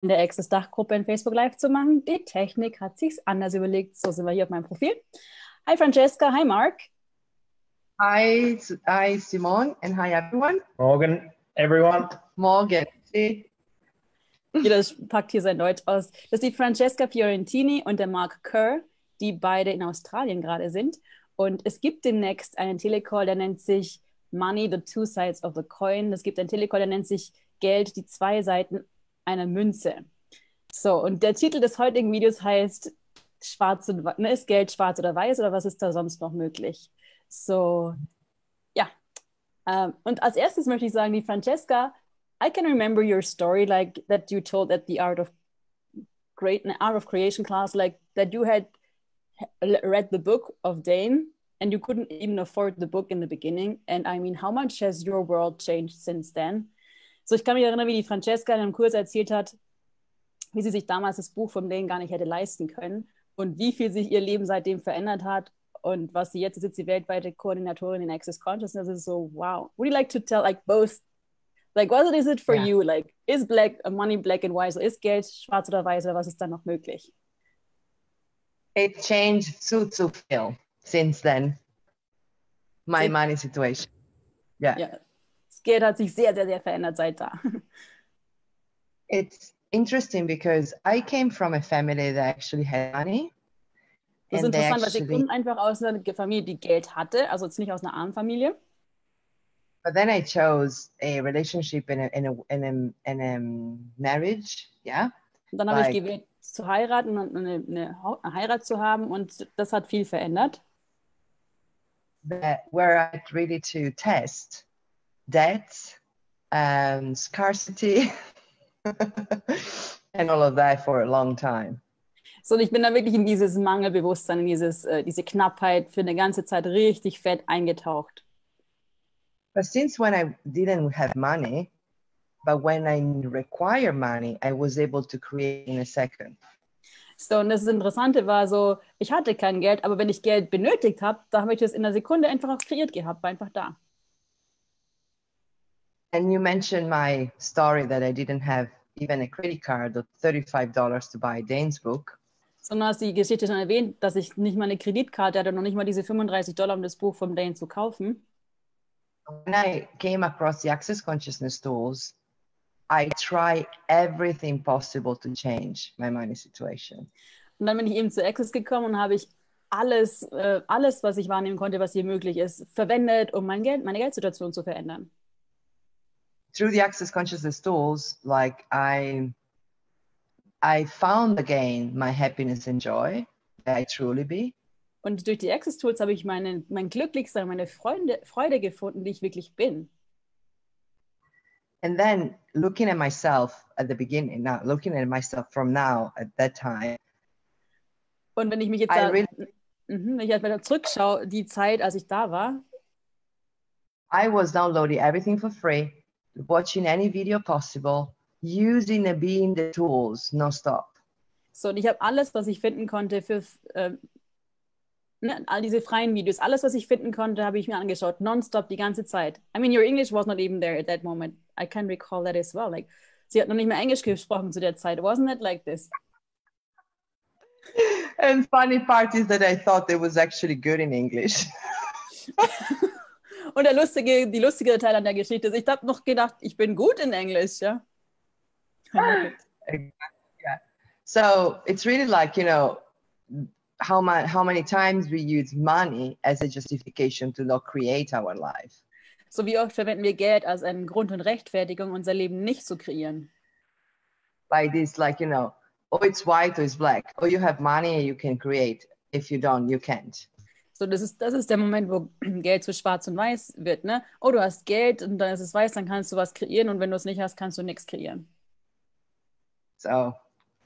in der Access-Dachgruppe in Facebook Live zu machen. Die Technik hat sich's anders überlegt. So sind wir hier auf meinem Profil. Hi Francesca, hi Mark. Hi Simone, and hi everyone. Morgen, everyone. Morgen. Jeder packt hier sein Deutsch aus. Das ist die Francesca Fiorentini und der Mark Kerr, die beide in Australien gerade sind. Und es gibt demnächst einen Telecall, der nennt sich Money, the two sides of the coin. Es gibt einen Telecall, der nennt sich Geld, die zwei Seiten einer Münze. So, und der Titel des heutigen Videos heißt Schwarz und, ne, ist Geld schwarz oder weiß oder was ist da sonst noch möglich? So, ja. Und als erstes möchte ich sagen, die Francesca, I can remember your story, like that you told at the Art of Creation class, like that you had read the book of Dane and you couldn't even afford the book in the beginning. And I mean, how much has your world changed since then? So, ich kann mich erinnern, wie die Francesca in einem Kurs erzählt hat, wie sie sich damals das Buch von Dane gar nicht hätte leisten können und wie viel sich ihr Leben seitdem verändert hat. Und was sie jetzt ist, sie weltweite Koordinatorin in Access Consciousness, ist so, wow. Would you like to tell, like, both, like, what is it for you? Like, is money black and white? So, ist Geld schwarz oder weiß oder was ist da noch möglich? It changed so viel since then. My money situation. Yeah. Das Geld hat sich sehr, sehr, sehr verändert seit da. It's interesting because I came from a family that actually had money. Das ist interessant, weil sie kommen einfach aus einer Familie, die Geld hatte, also jetzt nicht aus einer armen Familie. But then I chose a relationship in a marriage, yeah. Und dann habe ich gewählt, zu heiraten und eine Heirat zu haben und das hat viel verändert. Where I really to test debt, scarcity, and all of that for a long time. So, und ich bin da wirklich in dieses Mangelbewusstsein, in diese Knappheit für eine ganze Zeit richtig fett eingetaucht. But since when I didn't have money, but when I require money, I was able to create in a second. So, und das Interessante war so, ich hatte kein Geld, aber wenn ich Geld benötigt habe, da habe ich das in einer Sekunde einfach auch kreiert gehabt, war einfach da. And you mentioned my story that I didn't have even a credit card of $35 to buy Dane's book. Sondern hast die Geschichte schon erwähnt, dass ich nicht mal eine Kreditkarte hatte und noch nicht mal diese $35, um das Buch von Dane zu kaufen. When I came across the Access Consciousness tools, I try everything possible to change my money situation. Und dann bin ich eben zu Access gekommen und habe ich alles, was ich wahrnehmen konnte, was hier möglich ist, verwendet, um meine Geldsituation zu verändern. Through the Access Consciousness tools, like I found again my happiness and joy that I truly be. Und durch die Access Tools habe ich mein Glücklichsein, meine Freude gefunden, die ich wirklich bin. And then looking at myself at the beginning, now looking at myself from now at that time. Und wenn ich mich jetzt wenn ich halt zurückschaue, die Zeit, als ich da war. I was downloading everything for free, watching any video possible, using and being the tools non-stop. So, und ich habe alles, was ich finden konnte für all diese freien Videos, alles, was ich finden konnte, habe ich mir angeschaut, nonstop die ganze Zeit. I mean, your English was not even there at that moment. I can recall that as well. Like, sie hat noch nicht mehr Englisch gesprochen zu der Zeit. Wasn't it like this? And funny part is that I thought it was actually good in English. Und die lustige Teil an der Geschichte ist, ich habe noch gedacht, ich bin gut in Englisch, ja. Yeah. So it's really like, you know, how many times we use money as a justification to not create our life. So wie oft verwenden wir Geld als einen Grund und Rechtfertigung, unser Leben nicht zu kreieren. By this, like, you know, oh, it's white or it's black. Oh, you have money, you can create. If you don't, you can't. So, das ist der Moment, wo Geld zu schwarz und weiß wird, ne? Oh, du hast Geld und dann ist es weiß, dann kannst du was kreieren und wenn du es nicht hast, kannst du nichts kreieren. So,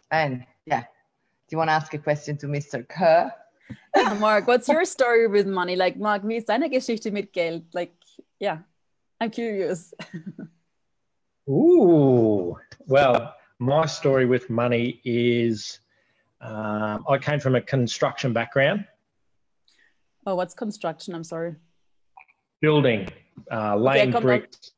and yeah. Do you want to ask a question to Mr. Kerr? Yeah, Mark, what's your story with money? Like, Mark, wie ist deine Geschichte mit Geld? Like, yeah, I'm curious. Ooh, well, my story with money is I came from a construction background. Oh, what's construction? I'm sorry. Building, laying bricks.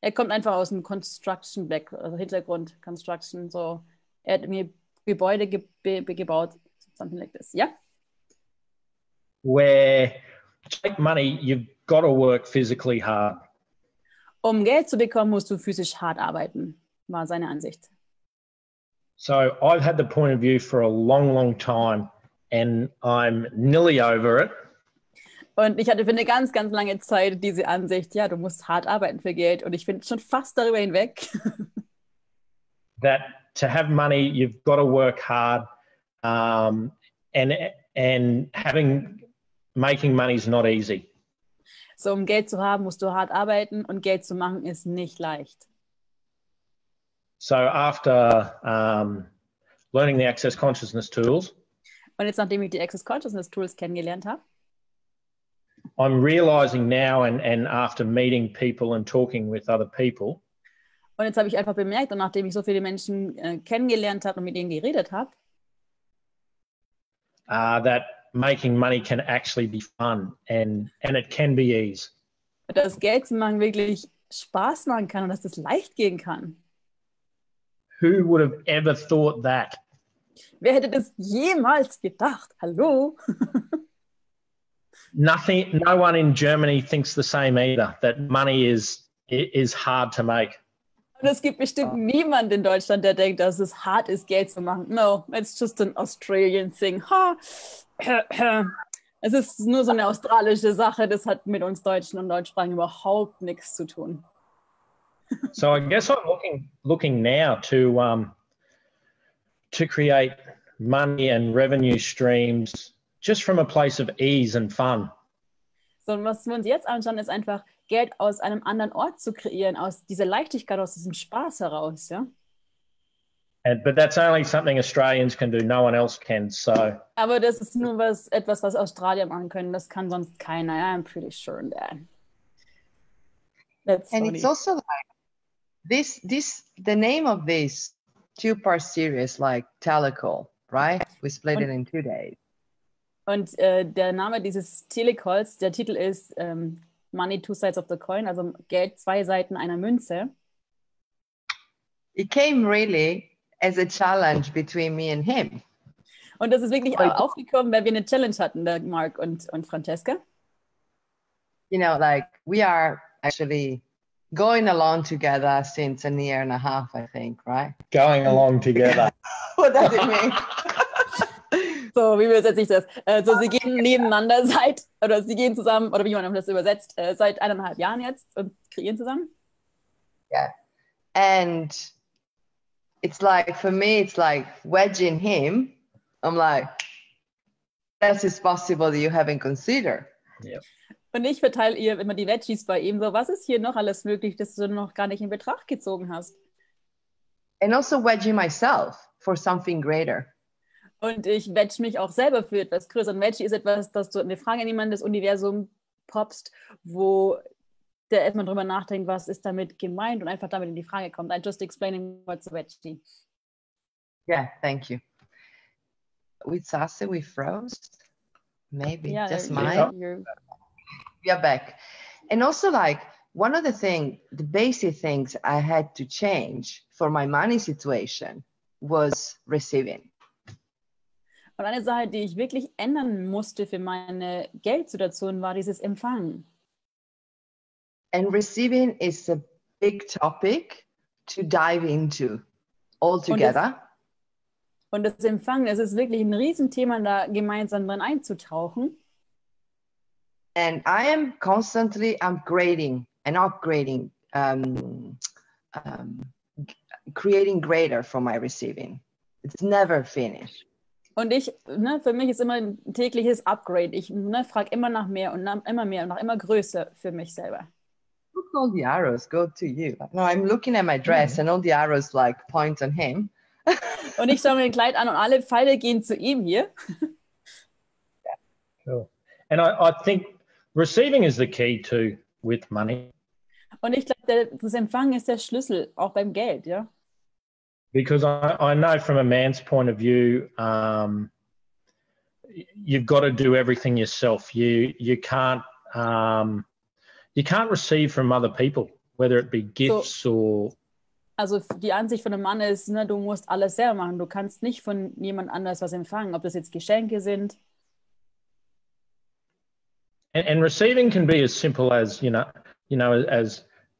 Er kommt einfach aus dem Construction-Back, also Hintergrund, Construction, so. Er hat mir Gebäude gebaut, something like this. Ja? Where to make money, you've got to work physically hard. Um Geld zu bekommen, musst du physisch hart arbeiten, war seine Ansicht. So I've had the point of view for a long, long time, and I'm nearly over it. Und ich hatte für eine ganz, ganz lange Zeit diese Ansicht, ja, du musst hart arbeiten für Geld. Und ich bin schon fast darüber hinweg. That to have money, you've got to work hard, and making money is not easy. So, um Geld zu haben, musst du hart arbeiten und Geld zu machen ist nicht leicht. So after learning the Access Consciousness tools, und jetzt, nachdem ich die Access Consciousness Tools kennengelernt habe, I'm realizing now and after meeting people and talking with other people, und jetzt habe ich einfach bemerkt, und nachdem ich so viele Menschen kennengelernt habe und mit denen geredet habe, that making money can actually be fun and it can be ease. dass Geld zu machen wirklich Spaß machen kann und dass das leicht gehen kann. Who would have ever thought that? Wer hätte das jemals gedacht? Hallo? No one in Germany thinks the same either, that money is hard to make. Und es gibt bestimmt niemanden in Deutschland, der denkt, dass es hart ist, Geld zu machen. No, it's just an Australian thing. Ha. Es ist nur so eine australische Sache, das hat mit uns Deutschen und Deutschsprachigen überhaupt nichts zu tun. So I guess I'm looking now to create money and revenue streams just from a place of ease and fun. So, und was wir uns jetzt anschauen, ist einfach Geld aus einem anderen Ort zu kreieren, aus dieser Leichtigkeit, aus diesem Spaß heraus, ja. But that's only something Australians can do. No one else can. So. Aber das ist nur etwas, was Australier machen können. Das kann sonst keiner. I'm pretty sure in that. That's and funny. It's also like the name of this two-part series, like Telecall, right? We split it in 2 days. Und der Name dieses Telecalls, der Titel ist Money, Two Sides of the Coin, also Geld, zwei Seiten einer Münze. It came really as a challenge between me and him. Und das ist wirklich aufgekommen, weil wir eine Challenge hatten, der Mark und Francesca. You know, like we are actually going along together since a year and a half, I think, right? Going along together. What does it mean? So, wie übersetze ich das? So, sie gehen nebeneinander sie gehen zusammen, oder wie man das übersetzt, seit 1,5 Jahren jetzt und kreieren zusammen. Yeah. And it's like, for me, it's like wedging him. I'm like, that is possible that you haven't considered. Yeah. Und ich verteile ihr immer die Veggies bei ihm. So, was ist hier noch alles möglich, das du noch gar nicht in Betracht gezogen hast? And also wedging myself for something greater. Und ich wedge mich auch selber für etwas Größeres. Und Veggie ist etwas, dass du eine Frage an jemanden des Universums poppst, wo der erstmal drüber nachdenkt, was ist damit gemeint und einfach damit in die Frage kommt. I'm just explaining what's a veggie. Yeah, thank you. With Sase, we froze. Maybe Yeah, just you're You're back. And also, like, one of the basic things I had to change for my money situation was receiving. Und eine Sache, die ich wirklich ändern musste für meine Geldsituation, war dieses Empfangen. And receiving is a big topic to dive into altogether. Und das Empfangen, es ist wirklich ein Riesenthema, da gemeinsam drin einzutauchen. And I am constantly upgrading, creating greater for my receiving. It's never finished. Und für mich ist immer ein tägliches Upgrade. Ich frage immer nach mehr und nach immer mehr und nach immer größer für mich selber. Look, all the arrows go to you. No, I'm looking at my dress and all the arrows like point on him. Und ich schaue mir ein Kleid an und alle Pfeile gehen zu ihm hier. Yeah. Cool. And I think receiving is the key too with money. Und ich glaube, das Empfangen ist der Schlüssel, auch beim Geld, ja. Because I know from a man's point of view, you've got to do everything yourself. You can't receive from other people. whether it be gifts or... Also die Ansicht von einem Mann ist, ne, du musst alles selber machen. Du kannst nicht von jemand anders was empfangen, ob das jetzt Geschenke sind. And receiving can be as simple as,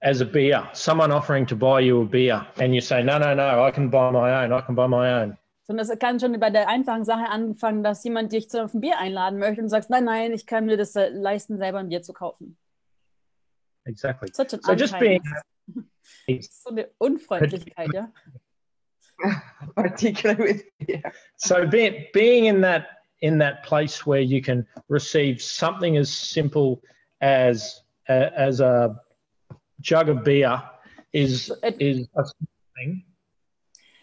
as a beer, someone offering to buy you a beer and you say, no, I can buy my own. Sondern das kann schon bei der einfachen Sache anfangen, dass jemand dich auf ein Bier einladen möchte und du sagst, nein, ich kann mir das leisten, selber ein Bier zu kaufen. Exactly. Such an so just being... so eine Unfreundlichkeit, ja. Particularly with beer. So being in that place where you can receive something as simple as a jug of beer is a thing.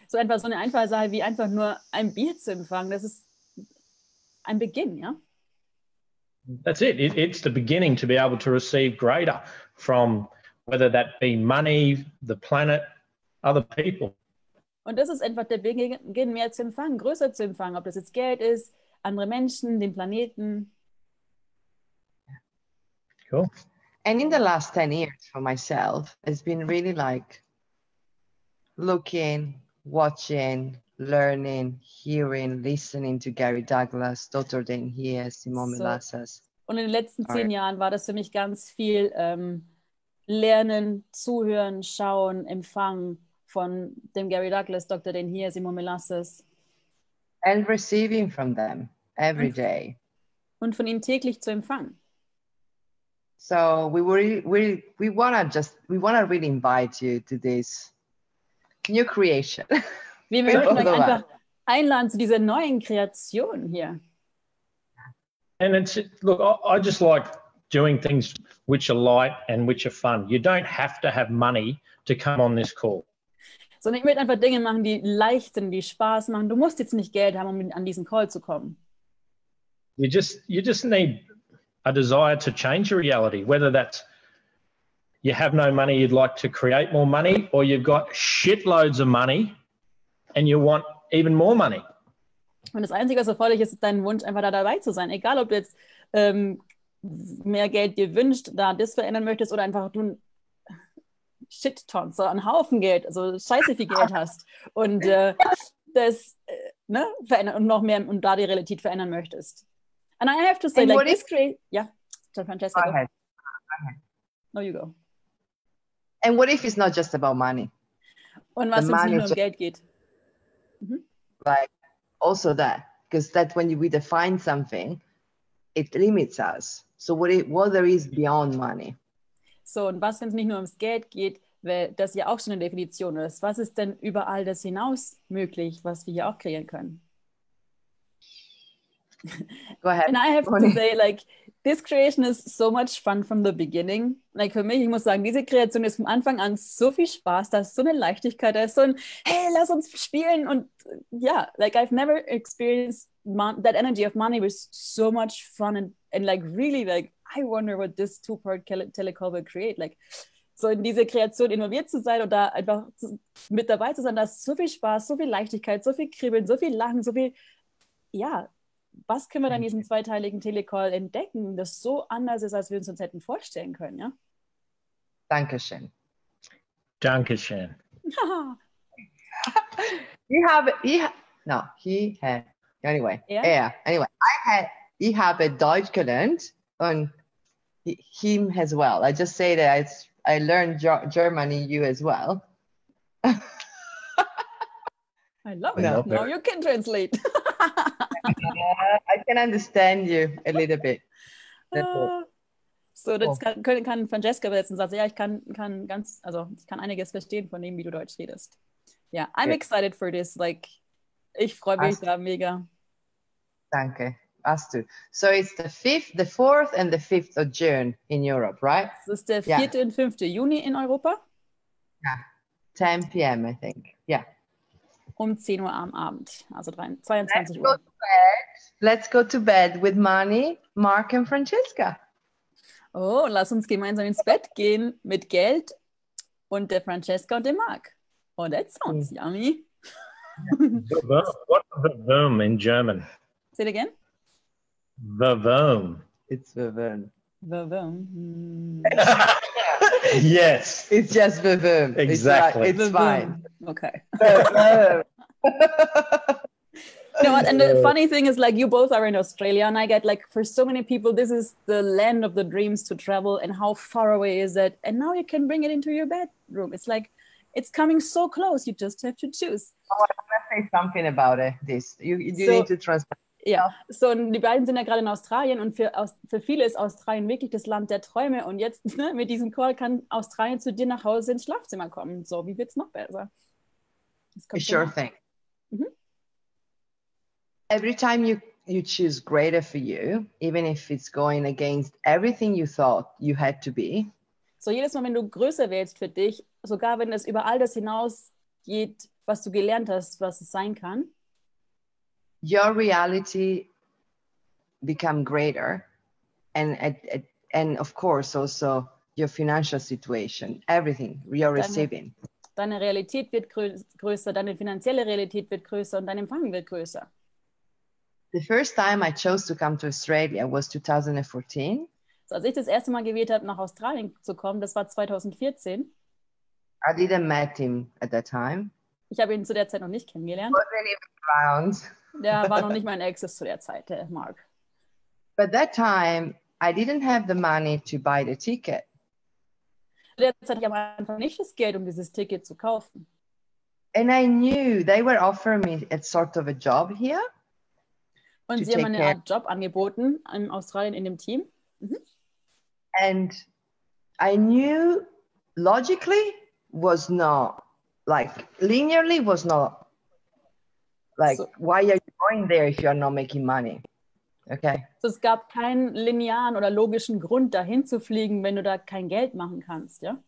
So einfach so eine einfache Sache wie einfach nur ein Bier zu empfangen, das ist ein Beginn, ja? That's it. It's the beginning to be able to receive greater from whether that be money, the planet, other people. Und das ist einfach der Beginn, mehr zu empfangen, größer zu empfangen, ob das jetzt Geld ist, andere Menschen, den Planeten. Cool. And in the last 10 years for myself, it's been really like looking, watching, learning, hearing, listening to Gary Douglas, Dr. Dan here, Simone Milasas. Und in den letzten 10 Jahren war das für mich ganz viel Lernen, Zuhören, Schauen, Empfangen von dem Gary Douglas, Dr. Dan here, Simone Milasas. And receiving from them every day. Und von ihnen täglich zu empfangen. So we want to really invite you to this new creation. Wir möchten euch einfach einladen zu dieser neuen Kreation hier. And look, I just like doing things which are light and which are fun. You don't have to have money to come on this call. Sondern ich möchte einfach Dinge machen, die leicht sind, die Spaß machen. Du musst jetzt nicht Geld haben, um an diesen Call zu kommen. You just need a desire to change your reality, whether that's you have no money, you'd like to create more money, or you've got shitloads of money and you want even more money. Und das Einzige, was erforderlich ist, ist dein Wunsch, einfach da dabei zu sein. Egal, ob du jetzt mehr Geld dir wünscht, da das verändern möchtest oder einfach du Shit-Tons, so einen Haufen Geld, also scheiße viel Geld hast und das verändern und noch mehr und da die Realität verändern möchtest. And I have to say, like this great, yeah, Francesca, go ahead. No, you go. And what if it's not just about money? Und was, wenn es nicht nur um Geld geht? Like also that, because that when we define something, it limits us. So what there is beyond money? So, und was, wenn es nicht nur ums Geld geht, weil das ja auch schon eine Definition ist. Was ist denn über all das hinaus möglich, was wir hier auch kreieren können? Go ahead. And I have to say, like, this creation is so much fun from the beginning. Like, für mich, ich muss sagen, diese Kreation ist von Anfang an so viel Spaß, da ist so eine Leichtigkeit, da ist so ein, hey, lass uns spielen und ja, like, I've never experienced that energy of money was so much fun and like, really, like, I wonder what this two-part telecall will create. Like, so in diese Kreation involviert zu sein und da einfach mit dabei zu sein, da ist so viel Spaß, so viel Leichtigkeit, so viel Kribbeln, so viel Lachen, so viel, ja, was können wir dann in diesem zweiteiligen Telecall entdecken, das so anders ist, als wir uns hätten vorstellen können, ja? Dankeschön. Dankeschön. Anyway, ich habe Deutsch gelernt und him as well. I just say that I learned German in you as well. I love it. Now you can translate. I can understand you a little bit. So, das kann Francesca übersetzen und sagt, ja, ich kann einiges verstehen von dem, wie du Deutsch redest. Ja, I'm excited for this. Like, ich freue mich da mega. Danke. Hast du. So it's the 4th and the 5th of June in Europe, right? Das ist der 4. und 5. Juni in Europa. Yeah. 10 p.m. I think. Yeah. Um 10 Uhr am Abend, also 22 Uhr. Let's go to bed with Mani, Mark and Francesca. Oh, lass uns gemeinsam ins Bett gehen mit Geld und der Francesca und dem Mark. Oh, that sounds yummy. What's the in German? Say it again. Verwöhn. It's verwöhn. Yes. It's just boom. Exactly. It's fine. Okay. You know what? And the funny thing is, like, you both are in Australia, and I get, like, for so many people, this is the land of the dreams to travel, and how far away is it? And now you can bring it into your bedroom. It's like, it's coming so close. You just have to choose. Oh, I want to say something about it. You need to translate. Ja, so, und die beiden sind ja gerade in Australien, und für viele ist Australien wirklich das Land der Träume, und jetzt, ne, mit diesem Call kann Australien zu dir nach Hause ins Schlafzimmer kommen. So, wie wird's noch besser? Sure thing. Every time you choose greater for you, even if it's going against everything you thought you had to be. So, jedes Mal, wenn du größer wählst für dich, sogar wenn es über all das hinausgeht, was du gelernt hast, was es sein kann, your reality become greater, and of course also your financial situation, everything you're receiving. Deine Realität wird größer, deine finanzielle Realität wird größer, und dein Empfang wird größer. The first time I chose to come to Australia was 2014. So, als ich das erste Mal gewählt habe, nach Australien zu kommen, das war 2014. I didn't met him at that time. Ich habe ihn zu der Zeit noch nicht kennengelernt. Wasn't even around. Der war noch nicht mein Access zu der Zeit, der Mark. But that time, I didn't have the money to buy the ticket. Zu der Zeit hatte ich am Anfang nicht das Geld, um dieses Ticket zu kaufen. And I knew they were offering me a sort of a job here. Und sie haben eine Art Job angeboten in Australien in dem Team. And I knew logically was not, like linearly was not, like, so, why are you going there if you're not making money? Okay. So, es gab keinen linearen oder logischen Grund, dahin zu fliegen, wenn du da kein Geld machen kannst, ja?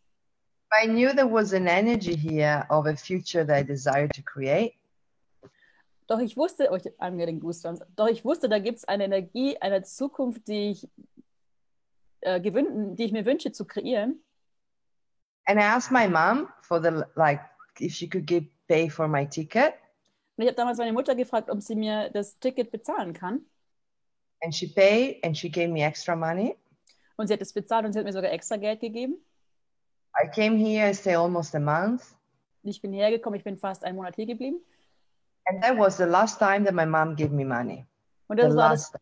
I knew there was an energy here of a future that I desired to create. Doch ich wusste, I'm getting goosebumps. Doch ich wusste, da gibt es eine Energie, eine Zukunft, die ich mir wünsche zu kreieren. And I asked my mom for if she could pay for my ticket. Und ich habe damals meine Mutter gefragt, ob sie mir das Ticket bezahlen kann. And she paid, and she gave me extra money. Und sie hat es bezahlt, und sie hat mir sogar extra Geld gegeben. I came here, I stayed almost a month. Ich bin hergekommen, ich bin fast einen Monat hier geblieben. And that was the last time that my mom gave me money. Und das war das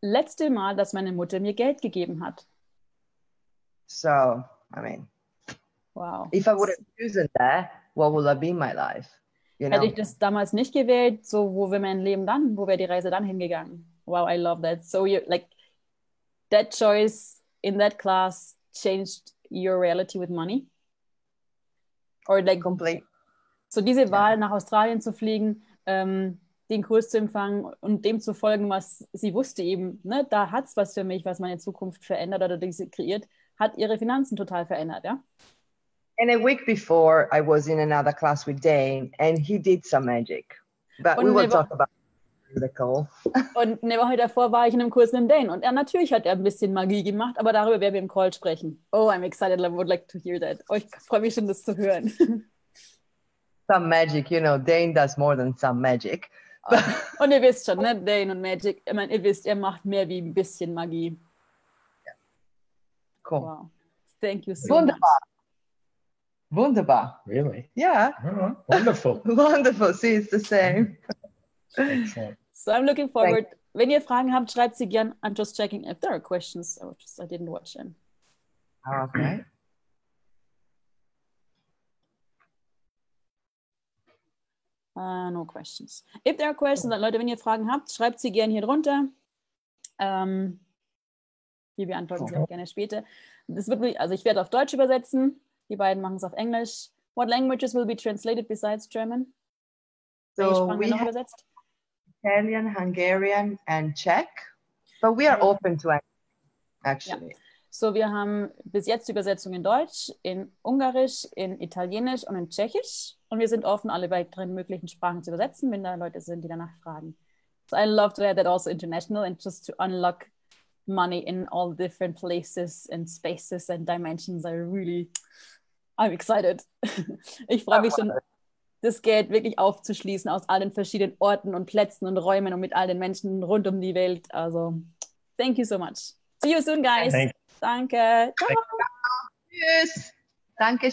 letzte Mal, dass meine Mutter mir Geld gegeben hat. So, I mean, wow. If I would have chosen that, what would have been my life? You know? Hätte ich das damals nicht gewählt, so wo wäre die Reise dann hingegangen? Wow, I love that. So you like that choice in that class changed your reality with money? Or like complete. So diese Wahl, nach Australien zu fliegen, den Kurs zu empfangen und dem zu folgen, was sie wusste eben, ne, da hat es was für mich, was meine Zukunft verändert oder diese kreiert, hat ihre Finanzen total verändert, ja? And a week before, I was in another class with Dane, and he did some magic. But we will talk about the call. Und eine Woche davor war ich in einem Kurs mit Dane, und natürlich hat er ein bisschen Magie gemacht, aber darüber werden wir im Call sprechen. Oh, I'm excited, I would like to hear that. Oh, ich freue mich schon, das zu hören. Some magic, you know, Dane does more than some magic. Und ihr wisst schon, ne, Dane und Magic, ich meine, ihr wisst, er macht mehr wie ein bisschen Magie. Yeah. Cool. Wow. Thank you so much. Wunderbar. Really? Yeah. Oh, wonderful. Wonderful. See, it's the same. Excellent. So I'm looking forward. Wenn ihr Fragen habt, schreibt sie gern. I'm just checking if there are questions. I didn't watch them. Okay. No questions. If there are questions, dann Leute, wenn ihr Fragen habt, schreibt sie gerne hier drunter. Wir beantworten sie auch gerne später. Also ich werde auf Deutsch übersetzen. Die beiden machen es auf Englisch. What languages will be translated besides German? So we have übersetzt? Italian, Hungarian and Czech, but we are open to actually. Ja. So, wir haben bis jetzt die Übersetzung in Deutsch, in Ungarisch, in Italienisch und in Tschechisch. Und wir sind offen, alle weiteren möglichen Sprachen zu übersetzen, wenn da Leute sind, die danach fragen. So I love to add that also international, and just to unlock money in all different places and spaces and dimensions. I'm excited. Ich freue mich schon, das Geld wirklich aufzuschließen aus allen verschiedenen Orten und Plätzen und Räumen und mit all den Menschen rund um die Welt. Also, thank you so much. See you soon, guys. Thanks. Danke. Ciao. Tschüss. Danke.